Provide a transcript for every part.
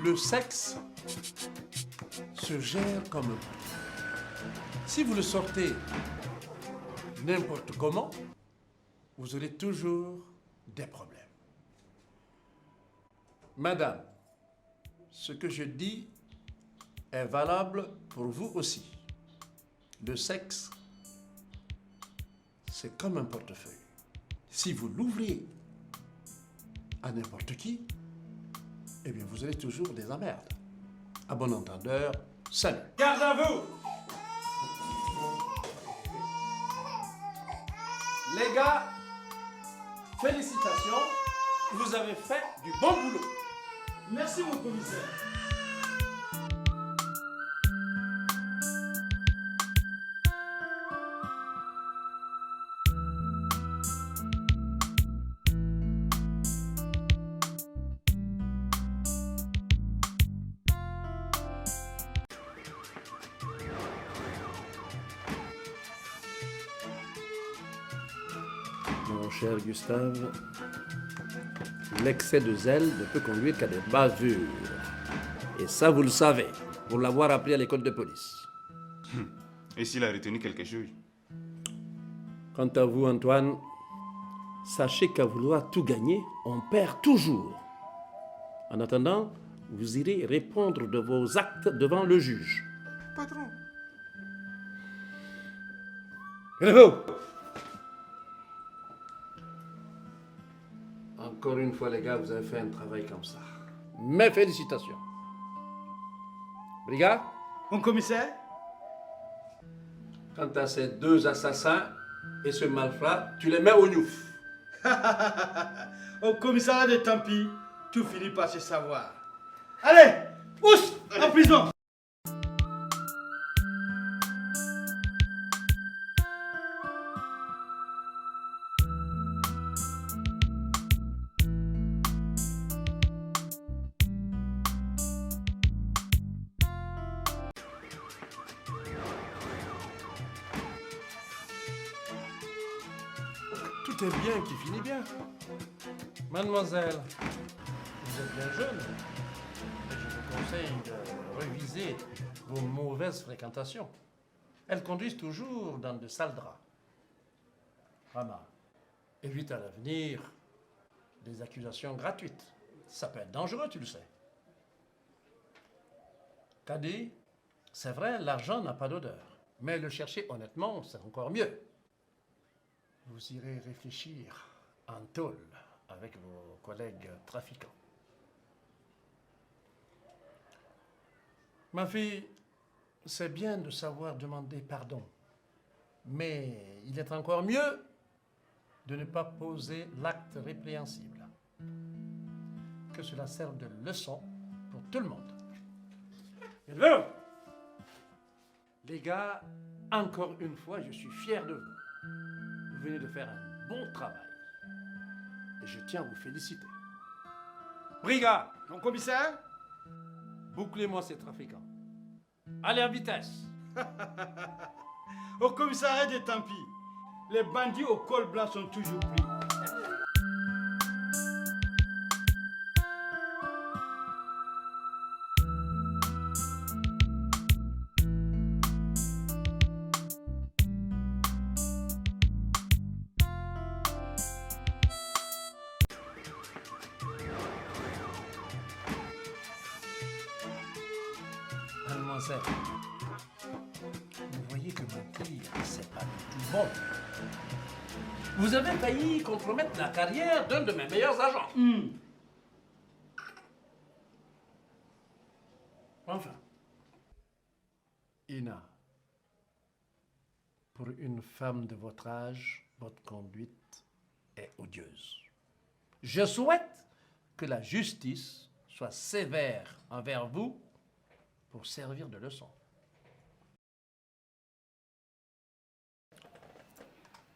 Le sexe se gère comme un pot. Si vous le sortez n'importe comment, vous aurez toujours des problèmes. Madame, ce que je dis est valable pour vous aussi. Le sexe, c'est comme un portefeuille. Si vous l'ouvrez à n'importe qui, eh bien, vous aurez toujours des emmerdes. À bon entendeur, salut. Garde à vous! Les gars, félicitations, vous avez fait du bon boulot. Merci, mon commissaire. Mon cher Gustave, l'excès de zèle ne peut conduire qu'à des bavures. Et ça, vous le savez, pour l'avoir appris à l'école de police. Et s'il a retenu quelque chose? Quant à vous, Antoine, sachez qu'à vouloir tout gagner, on perd toujours. En attendant, vous irez répondre de vos actes devant le juge. Patron. Bravo! Encore une fois, les gars, vous avez fait un travail comme ça. Mes félicitations. Brigade, Mon commissaire? quant à ces deux assassins et ce malfrat, tu les mets au gnouf. Au commissariat de Tampi, tout finit par se savoir. Allez, pousse en prison! Tout est bien qui finit bien. Mademoiselle, vous êtes bien jeune. Et je vous conseille de réviser vos mauvaises fréquentations. Elles conduisent toujours dans de sales draps. Vraiment, évite à l'avenir des accusations gratuites. Ça peut être dangereux, tu le sais. Caddy, c'est vrai, l'argent n'a pas d'odeur. Mais le chercher honnêtement, c'est encore mieux. Vous irez réfléchir en tôle avec vos collègues trafiquants. Ma fille, c'est bien de savoir demander pardon, mais il est encore mieux de ne pas poser l'acte répréhensible. Que cela serve de leçon pour tout le monde. Élevez-vous! Les gars, encore une fois, je suis fier de vous. Vous venez de faire un bon travail. Et je tiens à vous féliciter. Brigade, Mon commissaire? bouclez-moi ces trafiquants. Allez en vitesse. Au commissariat de Tampi, les bandits au col blanc sont toujours pris. Mademoiselle, vous voyez que mentir, c'est pas du tout bon. Vous avez failli compromettre la carrière d'un de mes meilleurs agents. Enfin, Ina, pour une femme de votre âge, votre conduite est odieuse. Je souhaite que la justice soit sévère envers vous pour servir de leçon.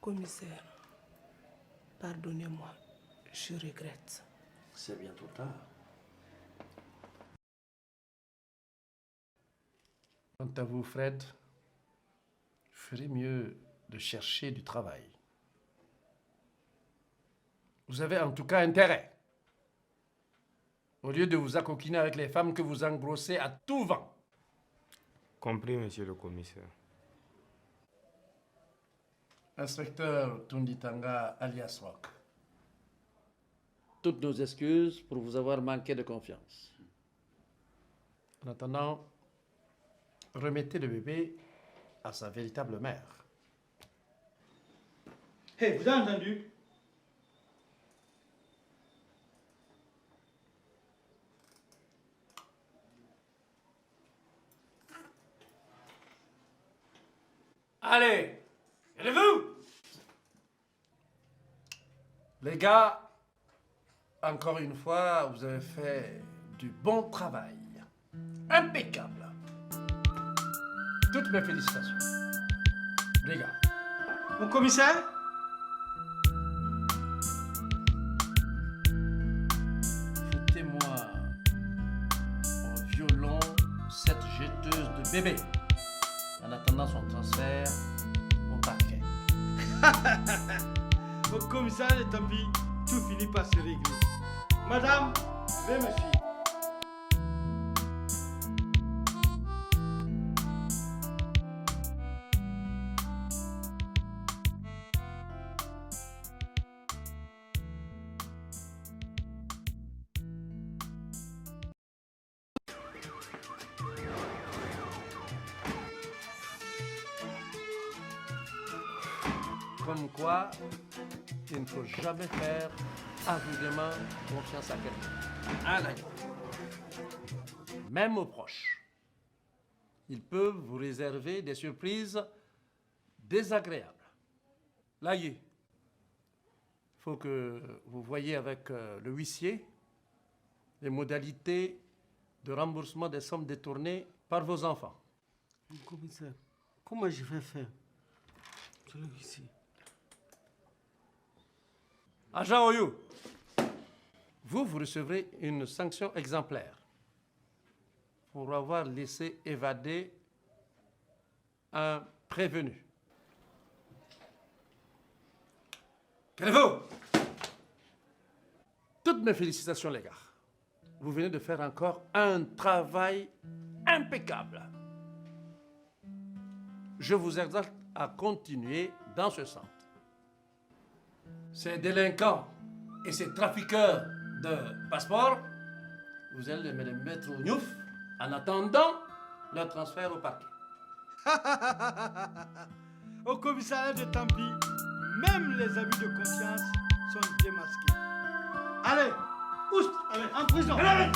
Commissaire, pardonnez-moi, je regrette. C'est bien trop tard. Quant à vous, Fred, je ferais mieux de chercher du travail. Vous avez en tout cas intérêt. Au lieu de vous accoquiner avec les femmes que vous engrossez à tout vent. Compris, monsieur le commissaire. Inspecteur Tunditanga alias Rock. Toutes nos excuses pour vous avoir manqué de confiance. En attendant, remettez le bébé à sa véritable mère. Hé, vous avez entendu? Allez, allez-vous! Les gars, encore une fois, vous avez fait du bon travail. Impeccable. Toutes mes félicitations. Les gars. Mon commissaire? Foutez-moi au violon cette jetteuse de bébé en attendant son transfert au parquet. Au commissariat de Tampi, tout finit par se régler. Madame, veuillez me suivre. Comme quoi, il ne faut jamais faire aveuglément confiance à quelqu'un. Ah, d'accord. Même aux proches. Ils peuvent vous réserver des surprises désagréables. Là, il faut que vous voyiez avec le huissier les modalités de remboursement des sommes détournées par vos enfants. Commissaire, comment je vais faire? Je le ici. Agent Oyou, vous recevrez une sanction exemplaire pour avoir laissé évader un prévenu. Qu'allez-vous? Toutes mes félicitations, les gars. Vous venez de faire encore un travail impeccable. Je vous exhorte à continuer dans ce sens. Ces délinquants et ces trafiqueurs de passeports, vous allez me les mettre au gnouf en attendant leur transfert au parquet. Au commissariat de Tampi, même les abus de confiance sont démasqués. Allez, oust, allez, en prison. Allez.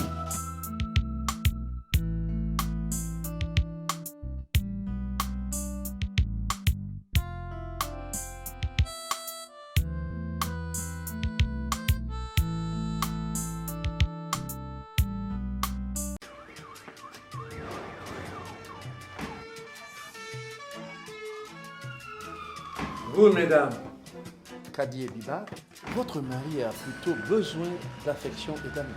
Vous, mesdames, Kadi et Biba, votre mari a plutôt besoin d'affection et d'amour.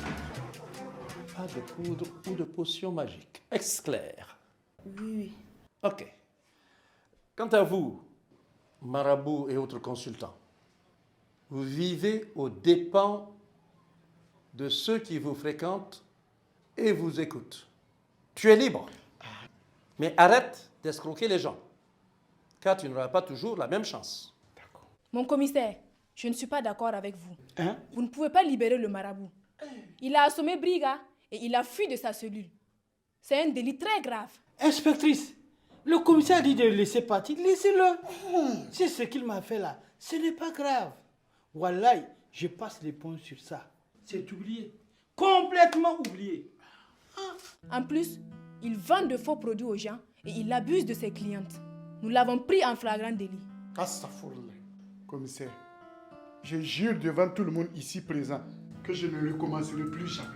Pas de poudre ou de potion magique. Est-ce clair? Oui. Ok. Quant à vous, marabouts et autres consultants, vous vivez aux dépens de ceux qui vous fréquentent et vous écoutent. Tu es libre. Mais arrête d'escroquer les gens, car tu n'auras pas toujours la même chance. Mon commissaire, je ne suis pas d'accord avec vous. Hein? Vous ne pouvez pas libérer le marabout. Il a assommé Briga et il a fui de sa cellule. C'est un délit très grave. Inspectrice, le commissaire dit de le laisser partir. Laissez-le. C'est ce qu'il m'a fait là. Ce n'est pas grave. Wallahi, je passe l'éponge sur ça. C'est oublié. Complètement oublié. En plus, il vend de faux produits aux gens et il abuse de ses clientes. Nous l'avons pris en flagrant délit. Astaghfirullah. Commissaire, je jure devant tout le monde ici présent que je ne recommencerai plus jamais.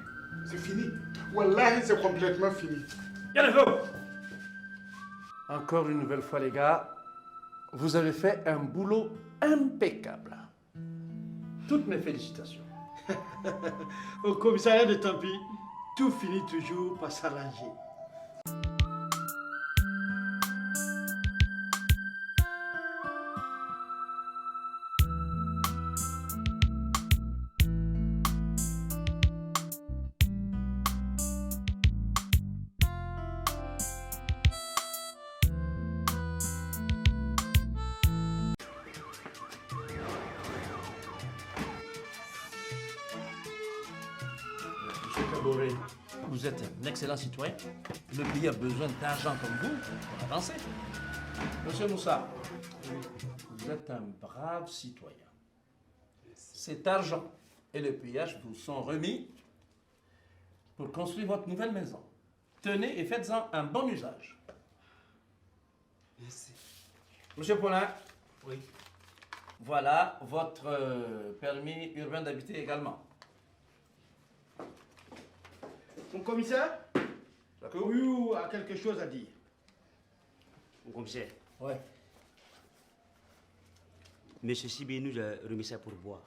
C'est fini. Wallahi, c'est complètement fini. Encore une nouvelle fois, les gars, vous avez fait un boulot impeccable. Toutes mes félicitations. Au commissariat de Tampi, tout finit toujours par s'arranger. collaborer. Vous êtes un excellent citoyen. Le pays a besoin d'argent comme vous pour avancer. Monsieur Moussa, vous êtes un brave citoyen. Cet argent et le péage vous sont remis pour construire votre nouvelle maison. Tenez et faites-en un bon usage. Merci. Monsieur Paulin, Oui. voilà votre permis urbain d'habiter également. Mon commissaire, D'accord? oui, a quelque chose à dire. Mon commissaire, Ouais. Monsieur Sibé nous a remis ça pour boire,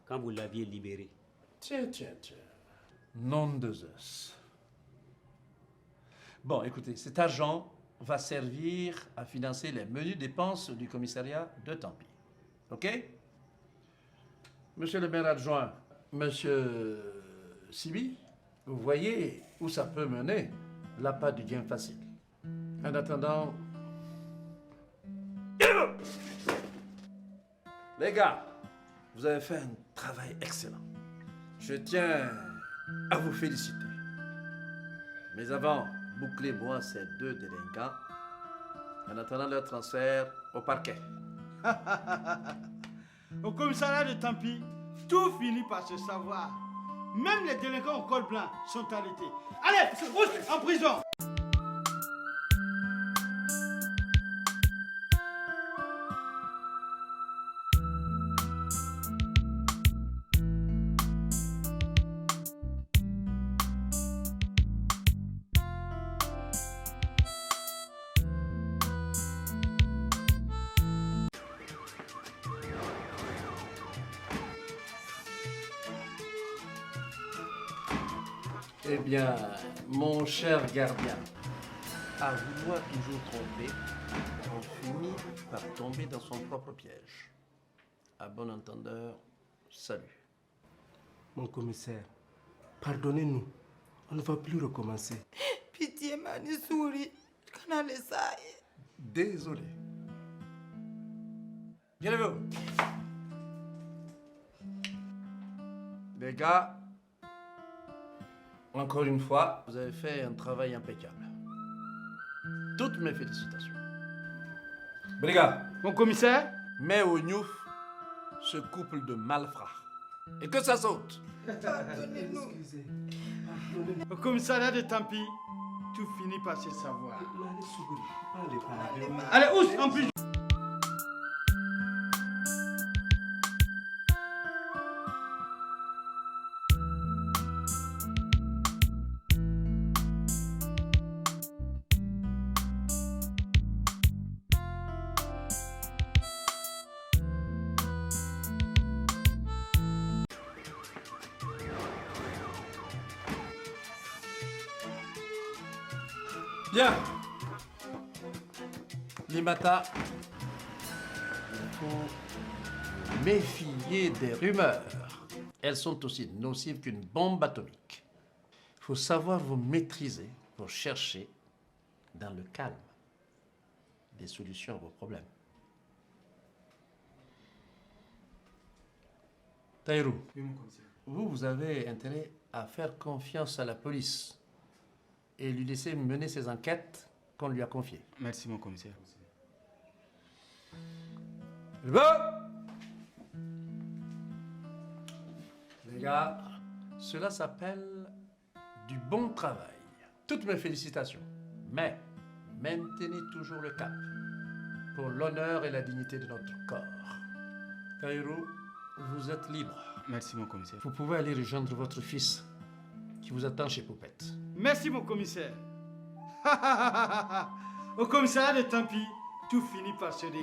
quand vous l'aviez libéré. Tiens. Nom de Zeus. Bon, écoutez, cet argent va servir à financer les menues dépenses du commissariat de Tampy. OK? Monsieur le maire adjoint, monsieur Sibi, vous voyez où ça peut mener l'appât du gain facile. En attendant... Les gars, vous avez fait un travail excellent. Je tiens à vous féliciter. Mais avant, bouclez-moi ces deux délinquants en attendant leur transfert au parquet. Au commissariat de Tampy, tout finit par se savoir. Même les délinquants au col blanc sont arrêtés. Allez, tous en prison. Eh bien, mon cher gardien, à vouloir toujours tromper, on finit par tomber dans son propre piège. À bon entendeur, salut. Mon commissaire, pardonnez-nous. On ne va plus recommencer. Pitié, Mani Souri. Canal ça. Désolé. Bien levez-vous. Les gars, encore une fois, vous avez fait un travail impeccable. Toutes mes félicitations. Brigade, Mon commissaire, mets au Niouf ce couple de malfrats. Et que ça saute. Excusez. Pardonnez-nous. au commissariat de Tampy, tout finit par se savoir. Mani Souri, parlez. Allez, tous en prison. Bien. Limata, il faut vous méfier des rumeurs. Elles sont aussi nocives qu'une bombe atomique. Il faut savoir vous maîtriser pour chercher, dans le calme, des solutions à vos problèmes. Taïrou, vous avez intérêt à faire confiance à la police et lui laisser mener ses enquêtes qu'on lui a confiées. Merci, mon commissaire. Les gars, cela s'appelle du bon travail. Toutes mes félicitations. Mais maintenez toujours le cap pour l'honneur et la dignité de notre corps. Taïrou, vous êtes libre. Merci, mon commissaire. Vous pouvez aller rejoindre votre fils qui vous attend chez Poupette. Merci, mon commissaire. Au commissariat de Tampy, tout finit par se régler.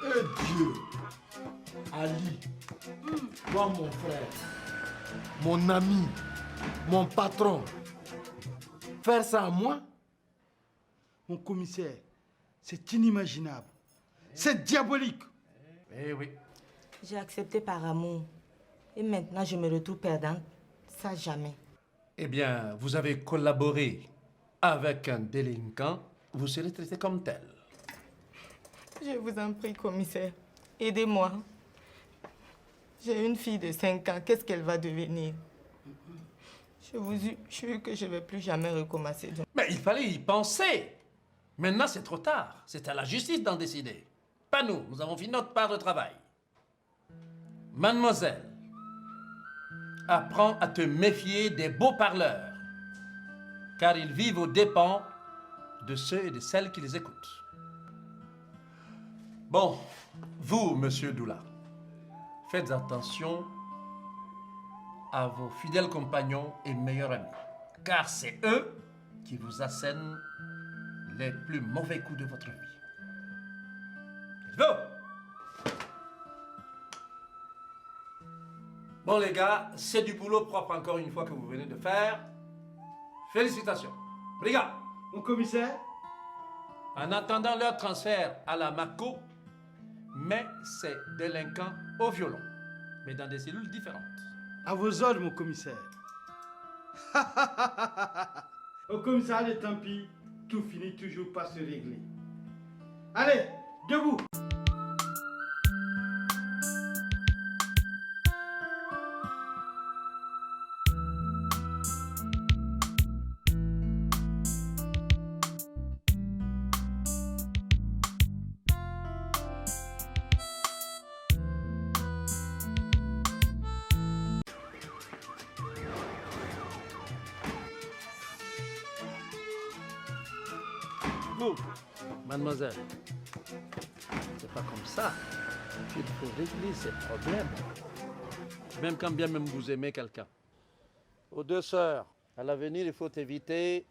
Eh Dieu, Ali, toi mon frère, mon ami, mon patron, faire ça à moi, Mon commissaire, c'est inimaginable. C'est diabolique. Eh oui. J'ai accepté par amour. Et maintenant, je me retrouve perdante. Ça, jamais. Eh bien, vous avez collaboré avec un délinquant, vous serez traité comme tel. Je vous en prie, commissaire. Aidez-moi. J'ai une fille de 5 ans. Qu'est-ce qu'elle va devenir? Je vous jure que je ne vais plus jamais recommencer. Mais il fallait y penser. Maintenant, c'est trop tard. C'est à la justice d'en décider. Pas nous. Nous avons fait notre part de travail. Mademoiselle, apprends à te méfier des beaux parleurs, car ils vivent aux dépens de ceux et de celles qui les écoutent. Bon, vous, monsieur Doula, faites attention à vos fidèles compagnons et meilleurs amis, car c'est eux qui vous assènent les plus mauvais coups de votre vie. Êtes-vous? Bon les gars, c'est du boulot propre encore une fois que vous venez de faire. Félicitations. Brigade. Mon commissaire, En attendant leur transfert à la MACO, mais ces délinquants au violon, mais dans des cellules différentes. à vos ordres, mon commissaire. Au commissariat de Tampi, tout finit toujours par se régler. Allez, debout. Vous, mademoiselle, c'est pas comme ça qu'il faut régler ces problèmes. Même quand bien même vous aimez quelqu'un. Aux deux sœurs, à l'avenir, il faut éviter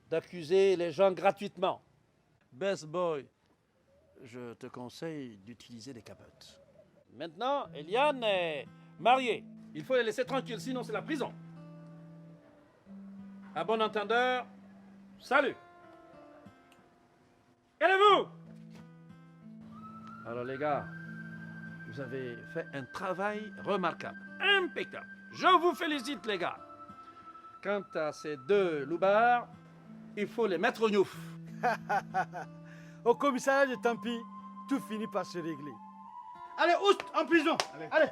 d'accuser les gens gratuitement. Best boy, je te conseille d'utiliser des capotes. Maintenant, Eliane est mariée. Il faut les laisser tranquilles, sinon c'est la prison. À bon entendeur, salut. Allez-vous! Alors les gars, vous avez fait un travail remarquable, impeccable. Je vous félicite les gars. Quant à ces deux loupards, il faut les mettre au gnouf. Au commissariat de Tampi, tout finit par se régler. Allez, oust, en prison. Allez.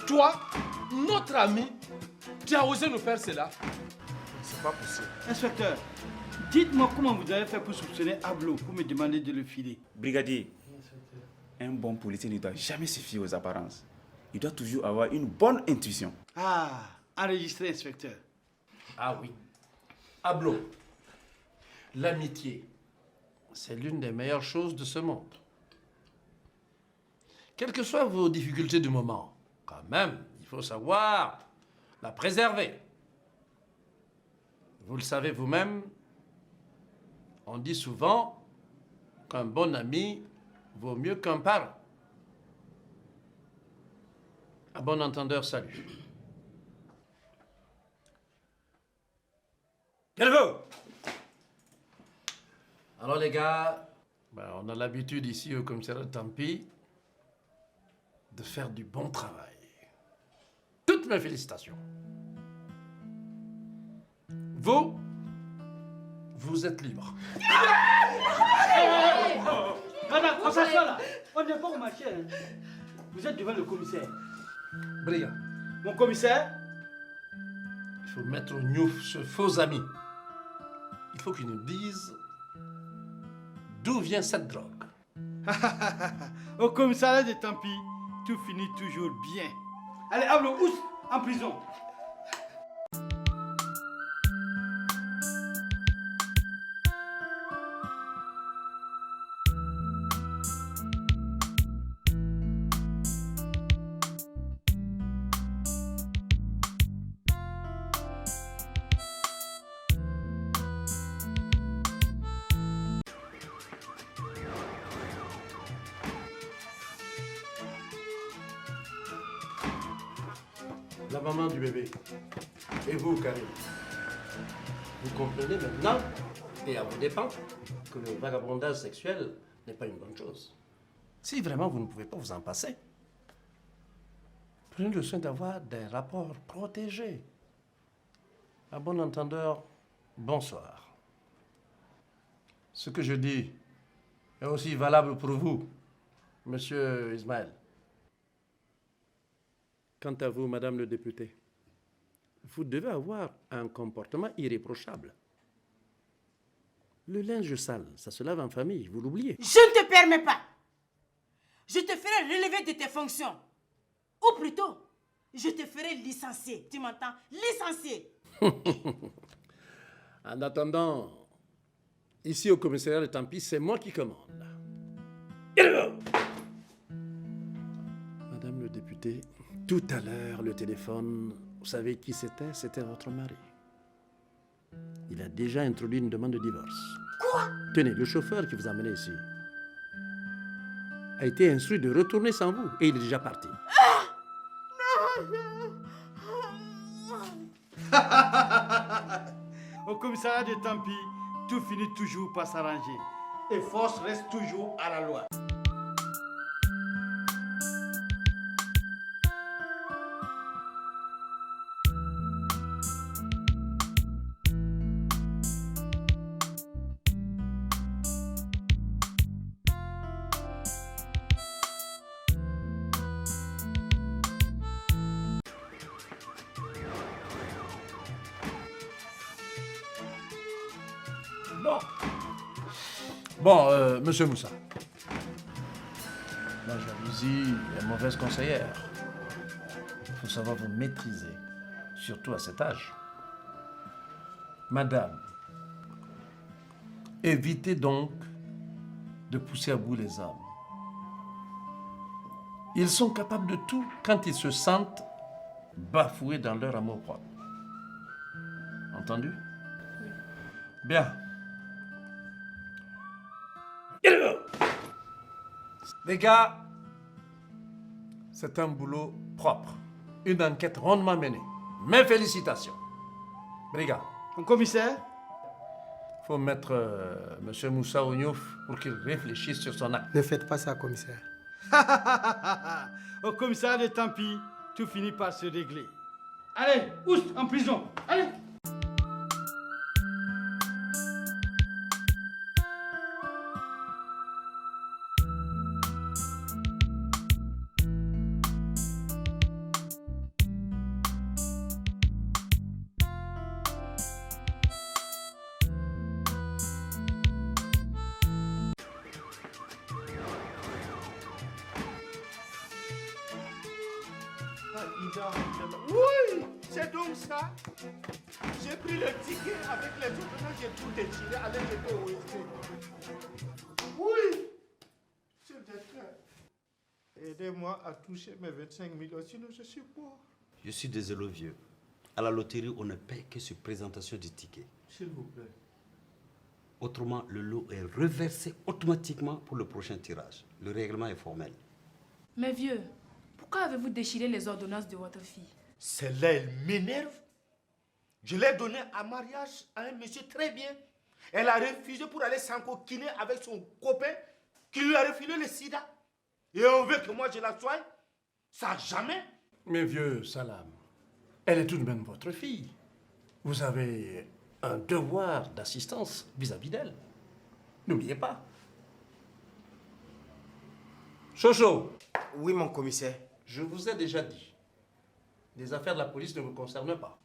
Toi, notre ami, tu as osé nous faire cela. C'est pas possible. Inspecteur, dites-moi comment vous avez fait pour soupçonner Ablo pour me demander de le filer. Brigadier, un bon policier ne doit jamais se fier aux apparences. Il doit toujours avoir une bonne intuition. Ah, enregistré, inspecteur. Ah oui. Ablo, l'amitié, c'est l'une des meilleures choses de ce monde. Quelles que soient vos difficultés du moment, quand même, il faut savoir la préserver. Vous le savez vous-même, on dit souvent qu'un bon ami vaut mieux qu'un parent. À bon entendeur, salut. Calme-vous! Alors les gars, on a l'habitude ici au commissariat de Tampi de faire du bon travail. Toutes mes félicitations. Vous êtes libre. Madame, on s'assoit là. On n'est pas au marché. Hein. Vous êtes devant le commissaire. Brillant. Mon commissaire, Il faut mettre au gnouf ce faux ami. Il faut qu'il nous dise d'où vient cette drogue. au commissariat de Tampi, tout finit toujours bien. Allez, Ablo, oust, en prison. la maman du bébé. Et vous, Karim, vous comprenez maintenant, et à vos dépens, que le vagabondage sexuel n'est pas une bonne chose. Si vraiment vous ne pouvez pas vous en passer, prenez le soin d'avoir des rapports protégés. À bon entendeur, bonsoir. Ce que je dis est aussi valable pour vous, Monsieur Ismaël. Quant à vous, Madame le député, vous devez avoir un comportement irréprochable. Le linge sale, ça se lave en famille, vous l'oubliez. Je ne te permets pas. Je te ferai relever de tes fonctions. Ou plutôt, je te ferai licencier. Tu m'entends? Licencier. En attendant, ici au commissariat de Tampi, c'est moi qui commande. Madame le député, tout à l'heure, le téléphone, vous savez qui c'était? C'était votre mari. Il a déjà introduit une demande de divorce. Quoi? Tenez, le chauffeur qui vous a amené ici a été instruit de retourner sans vous et il est déjà parti. Au commissariat de Tampi, tout finit toujours par s'arranger. Et force reste toujours à la loi. Bon, Monsieur Moussa, la jalousie est mauvaise conseillère. Il faut savoir vous maîtriser, surtout à cet âge. Madame, évitez donc de pousser à bout les hommes. Ils sont capables de tout quand ils se sentent bafoués dans leur amour-propre. Entendu? Bien. Les gars, c'est un boulot propre. Une enquête rondement menée. Mes félicitations. Brigade. Mon commissaire? Il faut mettre M. Moussa au Niouf pour qu'il réfléchisse sur son acte. Ne faites pas ça, commissaire. Au commissariat de Tampi, tout finit par se régler. Allez, oust, en prison. Allez. Oui, c'est donc ça. J'ai pris le ticket avec les ordonnances, j'ai tout déchiré, allez jeter au OSP. Oui, s'il te plaît. Aidez-moi à toucher mes 25 millions, sinon je suis pauvre. Je suis désolé, vieux. À la loterie, on ne paie que sur présentation du ticket. S'il vous plaît. Autrement, le lot est reversé automatiquement pour le prochain tirage. Le règlement est formel. Mais vieux, pourquoi avez-vous déchiré les ordonnances de votre fille? Celle-là, elle m'énerve. Je l'ai donnée en mariage à un monsieur très bien. Elle a refusé pour aller s'encoquiner avec son copain qui lui a refilé le sida. Et on veut que moi je la soigne? Ça jamais. Mais vieux Salam, elle est tout de même votre fille. Vous avez un devoir d'assistance vis-à-vis d'elle. N'oubliez pas. Chocho. Oui, mon commissaire. Je vous ai déjà dit, les affaires de la police ne vous concernent pas.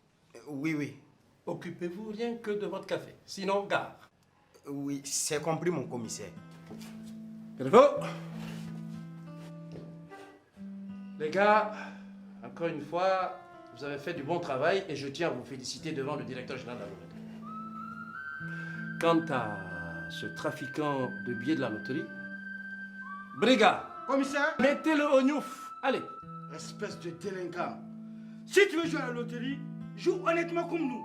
Oui, oui. Occupez-vous rien que de votre café, sinon gare. Oui, c'est compris, mon commissaire. Bravo. Les gars, encore une fois, vous avez fait du bon travail et je tiens à vous féliciter devant le directeur général de la loterie. Quant à ce trafiquant de billets de la loterie, brigade, commissaire, mettez-le au Niouf. Allez. Espèce de délinquant. Si tu veux jouer à la loterie, joue honnêtement comme nous.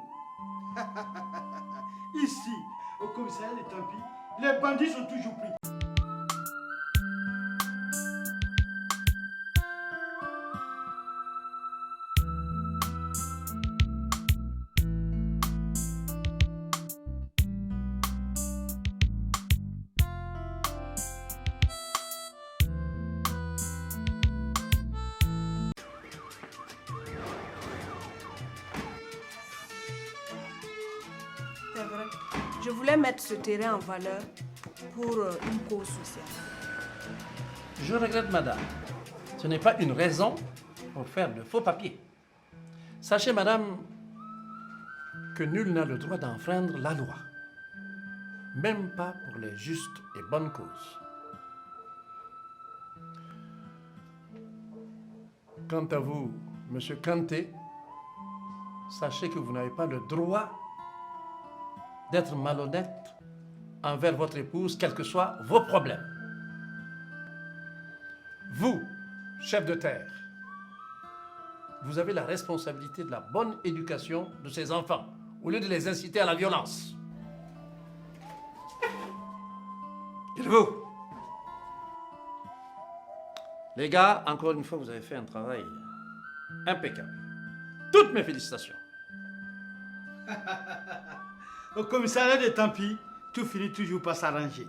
Ici, au commissariat de Tampi, les bandits sont toujours pris. Je voulais mettre ce terrain en valeur pour une cause sociale. Je regrette, madame. Ce n'est pas une raison pour faire de faux papiers. Sachez, madame, que nul n'a le droit d'enfreindre la loi. Même pas pour les justes et bonnes causes. Quant à vous, monsieur Kanté, sachez que vous n'avez pas le droit d'être malhonnête envers votre épouse, quels que soient vos problèmes. Vous, chef de terre, vous avez la responsabilité de la bonne éducation de ces enfants, au lieu de les inciter à la violence. Dites-vous. Les gars, encore une fois, vous avez fait un travail impeccable. Toutes mes félicitations. Au commissariat de Tampi, tout finit toujours par s'arranger.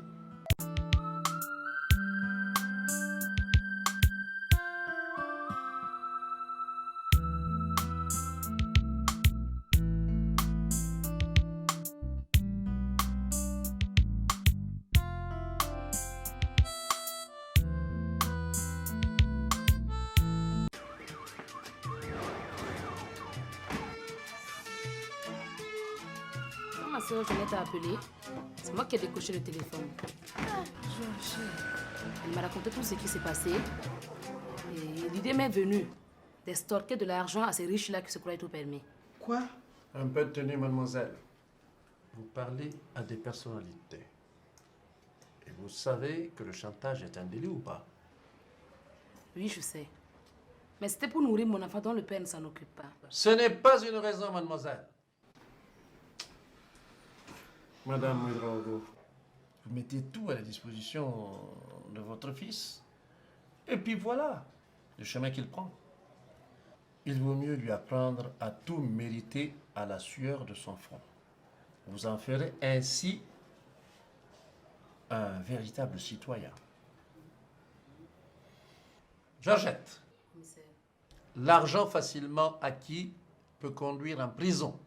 Ma soeur Jeannette t'a appelé. C'est moi qui ai décoché le téléphone. Ah, Georges. Elle m'a raconté tout ce qui s'est passé. Et l'idée m'est venue d'extorquer de l'argent à ces riches-là qui se croient tout permis. Quoi? Un peu de tenue, mademoiselle. Vous parlez à des personnalités. Et vous savez que le chantage est un délit ou pas? Oui, je sais. Mais c'était pour nourrir mon enfant dont le père ne s'en occupe pas. Ce n'est pas une raison, mademoiselle. Madame Ouedraogo, vous mettez tout à la disposition de votre fils. Et puis voilà, le chemin qu'il prend. Il vaut mieux lui apprendre à tout mériter à la sueur de son front. Vous en ferez ainsi un véritable citoyen. Georgette, l'argent facilement acquis peut conduire en prison.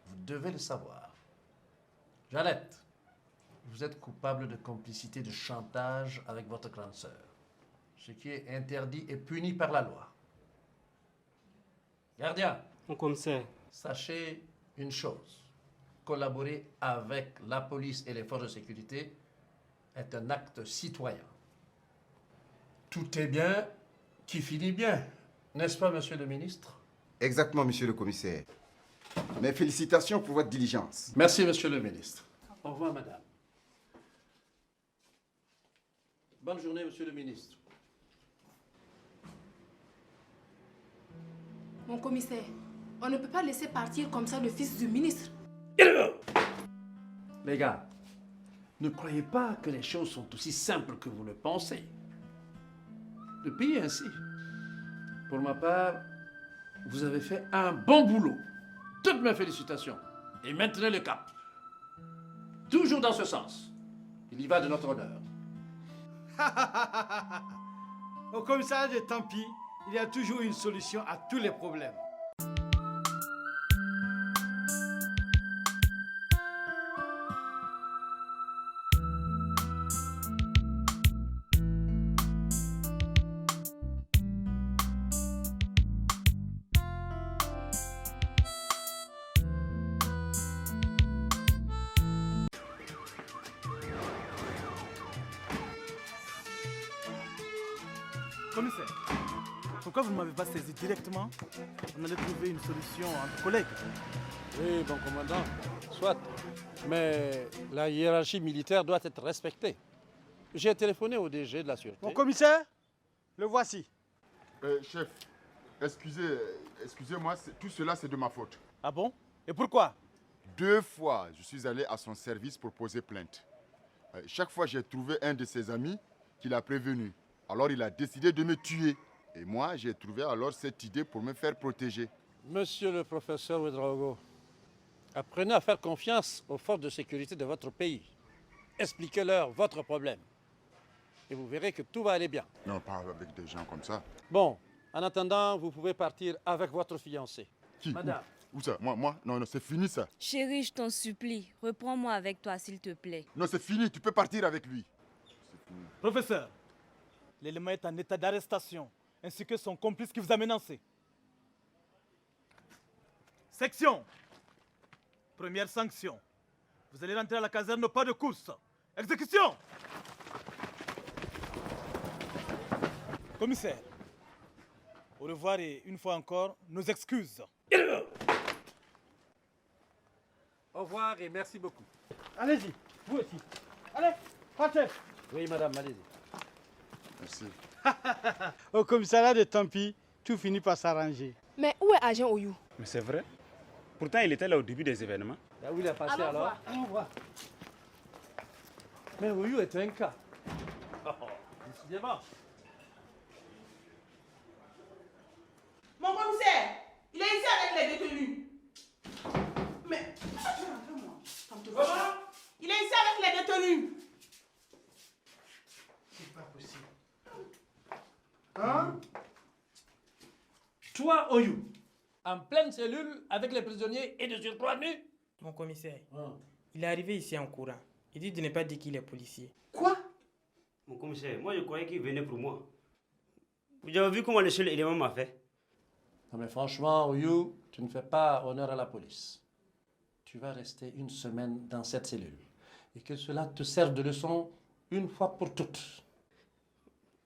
Vous devez le savoir. Jeannette, vous êtes coupable de complicité de chantage avec votre grande sœur. Ce qui est interdit et puni par la loi. Gardien, Mon commissaire. sachez une chose. Collaborer avec la police et les forces de sécurité est un acte citoyen. Tout est bien qui finit bien. N'est-ce pas, monsieur le ministre? Exactement, monsieur le commissaire. Mes félicitations pour votre diligence. Merci, monsieur le ministre. Au revoir, madame. Bonne journée, monsieur le ministre. Mon commissaire, on ne peut pas laisser partir comme ça le fils du ministre. Les gars, ne croyez pas que les choses sont aussi simples que vous le pensez. De payer ainsi. Pour ma part, vous avez fait un bon boulot. Toutes mes félicitations. Et maintenez le cap. Toujours dans ce sens. Il y va de notre honneur. Au commissariat de Tampi, il y a toujours une solution à tous les problèmes. Commissaire, pourquoi vous ne m'avez pas saisi directement? On allait trouver une solution entre collègues. Oui, bon commandant, soit. Mais la hiérarchie militaire doit être respectée. J'ai téléphoné au DG de la sûreté. Mon commissaire, le voici. Chef, excusez-moi, tout cela c'est de ma faute. Ah bon? Et pourquoi? 2 fois, je suis allé à son service pour poser plainte. Chaque fois, j'ai trouvé un de ses amis qui l'a prévenu. Alors, il a décidé de me tuer. Et moi, j'ai trouvé alors cette idée pour me faire protéger. Monsieur le professeur Ouedraogo, apprenez à faire confiance aux forces de sécurité de votre pays. Expliquez-leur votre problème. Et vous verrez que tout va aller bien. Non, pas avec des gens comme ça. Bon, en attendant, vous pouvez partir avec votre fiancé. Qui? Madame, Où ça? Moi? Non, c'est fini ça. Chérie, je t'en supplie, reprends-moi avec toi, s'il te plaît. Non, c'est fini, tu peux partir avec lui. Professeur, l'élément est en état d'arrestation, ainsi que son complice qui vous a menacé. Section. Première sanction. Vous allez rentrer à la caserne au pas de course. Exécution. Commissaire, au revoir et une fois encore, nos excuses. Au revoir et merci beaucoup. Allez-y, vous aussi. Allez, partez. Oui, madame, allez-y. Merci. Au commissariat de Tampi, tout finit par s'arranger. Mais où est agent Oyou? Mais c'est vrai. Pourtant, il était là au début des événements. Là où il est passé alors? Au revoir. Mais Oyou est un cas. Décidément. Mon commissaire, il est ici avec les détenus. Mais, il est ici avec les détenus. C'est pas possible. Hein? Toi, Oyou, en pleine cellule avec les prisonniers et de surcroît nu? Mon commissaire, il est arrivé ici en courant. Il dit de ne pas dire qu'il est policier. Quoi? Mon commissaire, moi je croyais qu'il venait pour moi. Vous avez vu comment le seul élément m'a fait? Non mais franchement, Oyou, tu ne fais pas honneur à la police. Tu vas rester une semaine dans cette cellule. Et que cela te serve de leçon une fois pour toutes.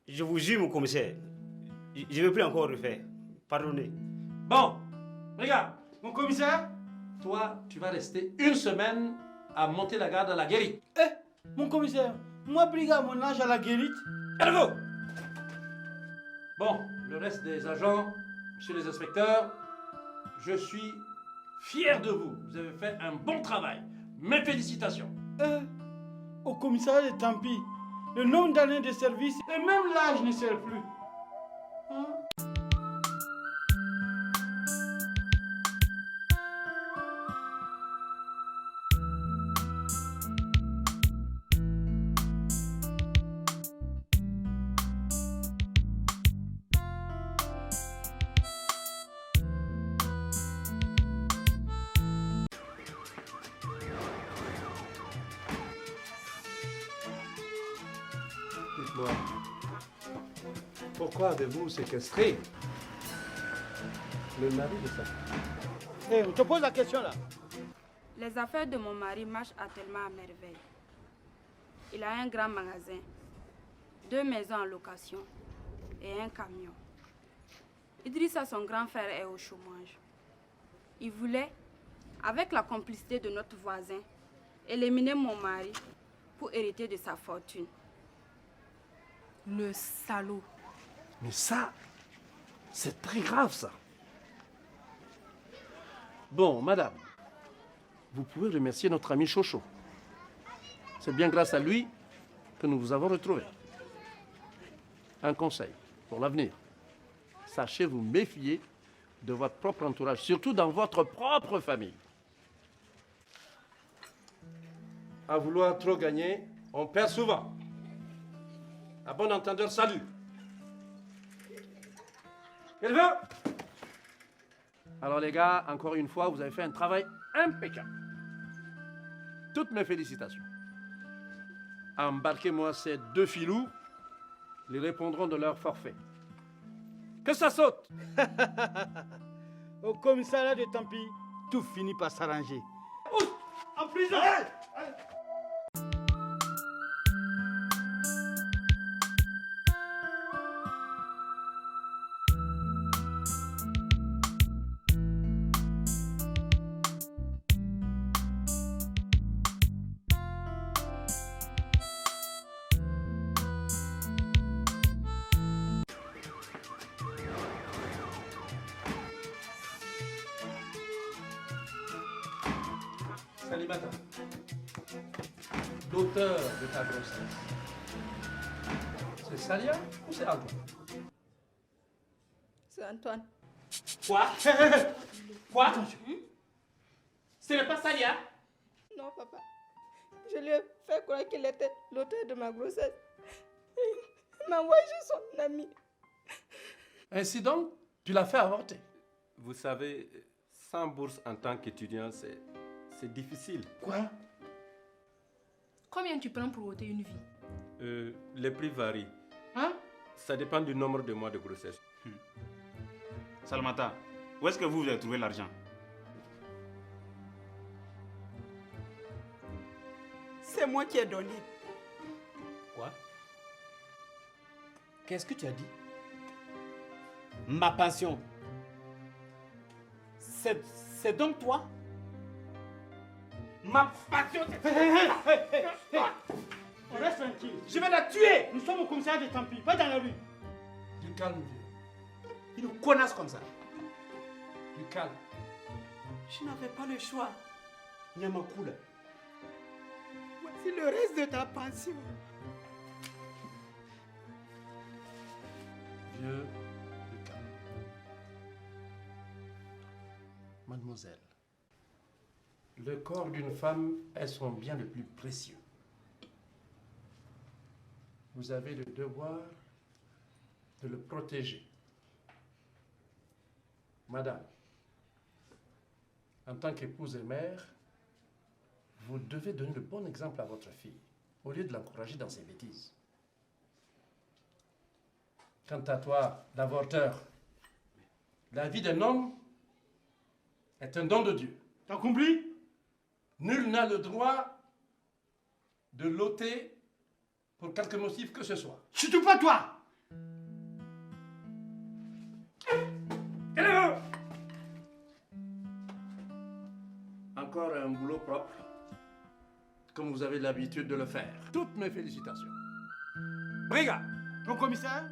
Je vous jure, mon commissaire, je ne veux plus encore refaire. Pardonnez. Bon, regarde, mon commissaire, toi, tu vas rester une semaine à monter la garde à la guérite. Mon commissaire, moi, brigade à mon âge à la guérite. Allez-vous! Bon, le reste des agents, monsieur les inspecteurs, je suis fier de vous. Vous avez fait un bon travail. Mes félicitations. Au commissariat de Tampi, le nombre d'années de service et même l'âge ne sert plus. Hein? Dites-moi, pourquoi avez-vous séquestré le mari de sa femme? On te pose la question là. Les affaires de mon mari marchent tellement à merveille. Il a un grand magasin, 2 maisons en location et un camion. Idrissa, son grand frère, est au chômage. Il voulait, avec la complicité de notre voisin, éliminer mon mari pour hériter de sa fortune. Le salaud. Mais ça, c'est très grave ça. Bon, madame, vous pouvez remercier notre ami Chocho. C'est bien grâce à lui que nous vous avons retrouvé. Un conseil pour l'avenir. Sachez vous méfier de votre propre entourage, surtout dans votre propre famille. À vouloir trop gagner, on perd souvent. À bon entendeur, salut. Quelqu'un? Alors les gars, encore une fois, vous avez fait un travail impeccable. Toutes mes félicitations. Embarquez-moi ces 2 filous, ils répondront de leur forfait. Que ça saute! Au commissariat de Tampi, tout finit par s'arranger. En prison! Salimata, l'auteur de ta grossesse, c'est Salia ou c'est Antoine? C'est Antoine. Quoi? Quoi? Ce n'est pas Salia? Non, papa. Je lui ai fait croire qu'il était l'auteur de ma grossesse. Il m'a envoyé chez son ami. Ainsi donc, tu l'as fait avorter. Vous savez, Sans bourse en tant qu'étudiant, c'est difficile. Quoi? Combien tu prends pour ôter une vie? Les prix varient. Hein? Ça dépend du nombre de mois de grossesse. Salmata, où est-ce que vous avez trouvé l'argent? C'est moi qui ai donné. Quoi? Qu'est-ce que tu as dit? Ma pension. C'est donc toi? Ma passion, c'est... On reste tranquille. Je vais la tuer. Nous sommes au commissariat de Tampi, pas dans la rue. Du calme, vieux. Ils nous connaissent comme ça. Du calme. Je n'avais pas le choix. Nyamakula. Voici le reste de ta pension. Vieux, du calme. Mademoiselle, le corps d'une femme est son bien le plus précieux. Vous avez le devoir de le protéger. Madame, en tant qu'épouse et mère, vous devez donner le bon exemple à votre fille, au lieu de l'encourager dans ses bêtises. Quant à toi, l'avorteur, la vie d'un homme est un don de Dieu. T'as compris? Nul n'a le droit de l'ôter pour quelque motif que ce soit. Surtout pas toi! Allez-vous! Encore un boulot propre, comme vous avez l'habitude de le faire. Toutes mes félicitations. Brigade! Mon commissaire?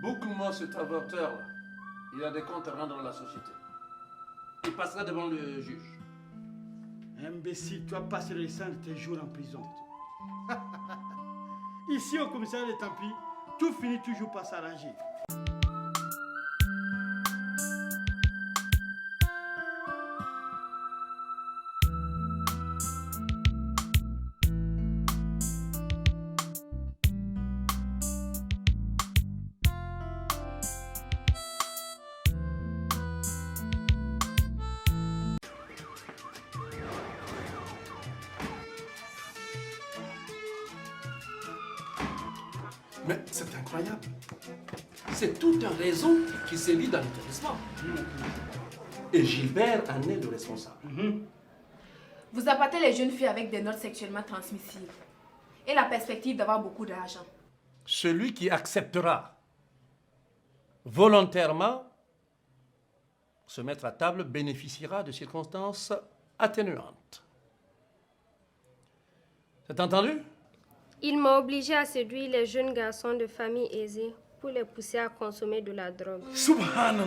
Beaucoup cet avorteur-là. Il a des comptes à rendre à la société. Il passera devant le juge. Imbécile, tu as passé les 5 de tes jours en prison. Ici, au commissariat de Tampi, tout finit toujours par s'arranger. Mais c'est incroyable. C'est tout un réseau qui sévit dans l'établissement. Et Gilbert en est le responsable. Vous appâtez les jeunes filles avec des notes sexuellement transmissibles et la perspective d'avoir beaucoup d'argent. Celui qui acceptera volontairement se mettre à table bénéficiera de circonstances atténuantes. C'est entendu? Il m'a obligé à séduire les jeunes garçons de famille aisée pour les pousser à consommer de la drogue. Subhanallah.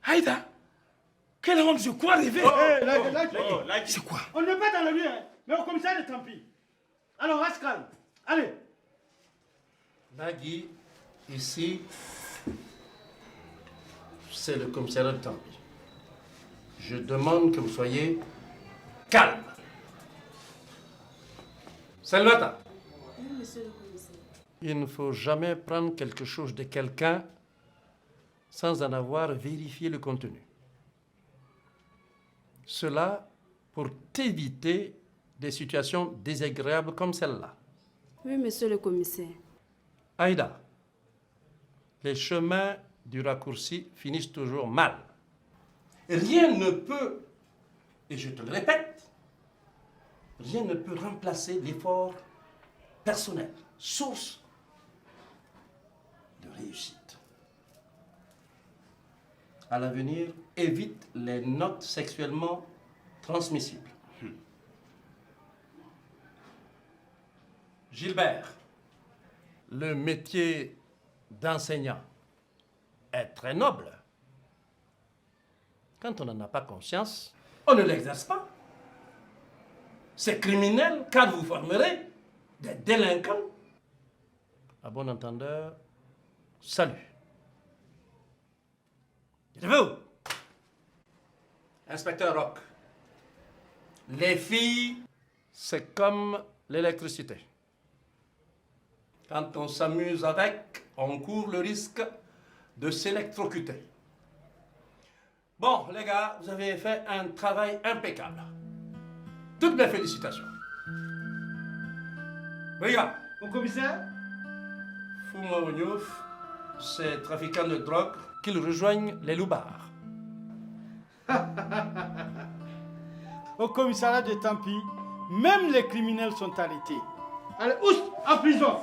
Aïda, quelle honte, je crois arriver. C'est quoi? On n'est pas dans la rue, hein, mais au commissariat de Tampi. Alors, reste calme. Allez. Nagui, ici, c'est le commissariat de Tampi. Je demande que vous soyez calme. Salvata. Oui, monsieur le commissaire. Il ne faut jamais prendre quelque chose de quelqu'un sans en avoir vérifié le contenu. Cela pour éviter des situations désagréables comme celle-là. Oui, monsieur le commissaire. Aïda, les chemins du raccourci finissent toujours mal. Rien ne peut, et je te le répète, rien ne peut remplacer l'effort personnel, source de réussite. À l'avenir, évite les notes sexuellement transmissibles. Gilbert, le métier d'enseignant est très noble. Quand on n'en a pas conscience, on ne l'exerce pas. C'est criminel car vous formerez des délinquants. À bon entendeur, salut. Dites-vous, Inspecteur Rock, les filles, c'est comme l'électricité. Quand on s'amuse avec, on court le risque de s'électrocuter. Bon, les gars, vous avez fait un travail impeccable. Toutes mes félicitations. Regarde, Mon commissaire, Foumo Ognouf, ces trafiquants de drogue, qu'ils rejoignent les loupards. au commissariat de Tampi, même les criminels sont arrêtés. Allez, oust, en prison.